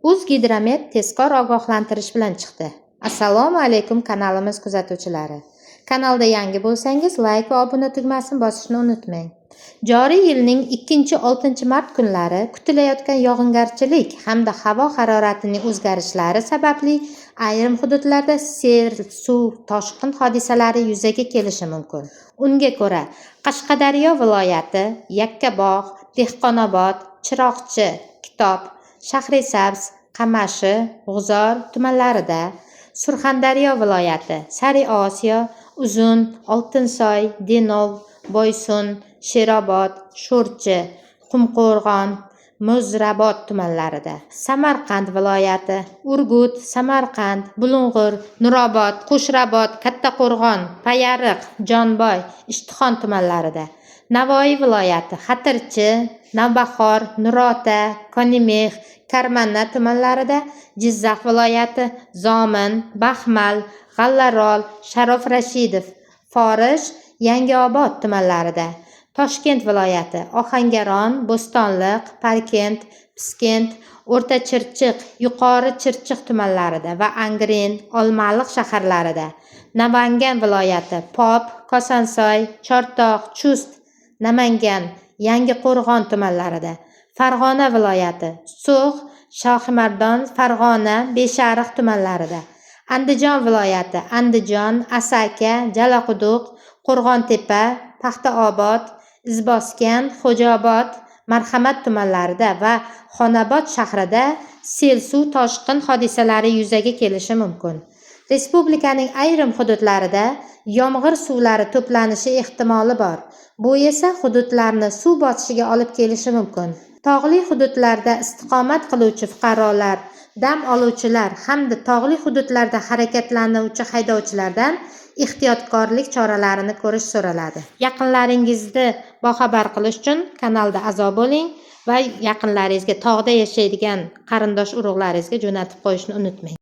O'zgidromet tezkor ogohlantirish bilan chiqdi. Assalomu alaykum kanalimiz kuzatuvchilari. Kanalda yangi bo'lsangiz, like va obuna tugmasini bosishni unutmang. Joriy yilning 2-6 mart kunlari kutilayotgan yog'ingarchilik hamda havo haroratining o'zgarishlari sababli ayrim hududlarda sel, suv, toshqin hodisalari yuzaga kelishi mumkin. Unga ko'ra, Qashqadaryo viloyati, Yakkabog', Dehqonobod, Chiroqchi, Kitob, Shahrisabz, Qamashi, G'uzor tumanlarida, Surxondaryo viloyati, Sariosiyo, Uzun, Oltinsoy, Denov, Boysun, Sherobod, Sho'rchi, Qumqo'rg'on, Muzrabot tumanlarida, Samarqand viloyati, Urgut, Samarqand, Bulung'ur, Nurobod, Qo'shrabot, Kattaqo'rg'on, Payariq, Jonboy, Ishtixon tumanlarida, Navoiy viloyati, Xatirchi, Navbahor, Nurota, Konimeh, Karmanna tumanlarida, Jizzax viloyati, Zomin, Baxmal, G'allarol, Sharof Rashidov, Forish, Yangiobod tumanlarida, Toshkent viloyati, Ohangaron, Bo'stonliq, Parkent, Piskent, O'rta Chirchiq, Yuqori Chirchiq tumanlarida va Angren, Olmaliq shaharlarida, Namangan viloyati, Pop, Kosansoy, Chortoq, Chust, Namangan, Yangiqo'rg'on tumanlarida, Farg'ona viloyati, So'x, Shohimardon, Farg'ona, Beshariq tumanlarida, Andijon viloyati, Andijon, Asaka, Jalaquduq, Qo'rg'ontepa, Paxtaobod, Izboskan, Xo'jaobod, Marhamat tumanlarida va Xonobod shahrida sel, suv, toshqin hodisalari yuzaga kelishi mumkin. Respublikaning ayrim hududlarida yomg'ir suvlari to'planishi ehtimoli bor. Bu esa hududlarni suv bosishiga olib kelishi mumkin. Tog'li hududlarda istiqomat qiluvchi fuqarolar, dam oluvchilar hamda tog'li hududlarda harakatlanuvchi haydovchilardan ehtiyotkorlik choralarini ko'rish so'raladi. Yaqinlaringizni boxabar qilish uchun kanalda a'zo bo'ling va yaqinlaringizga, tog'da yashaydigan qarindosh urug'laringizga jo'natib qo'yishni unutmang.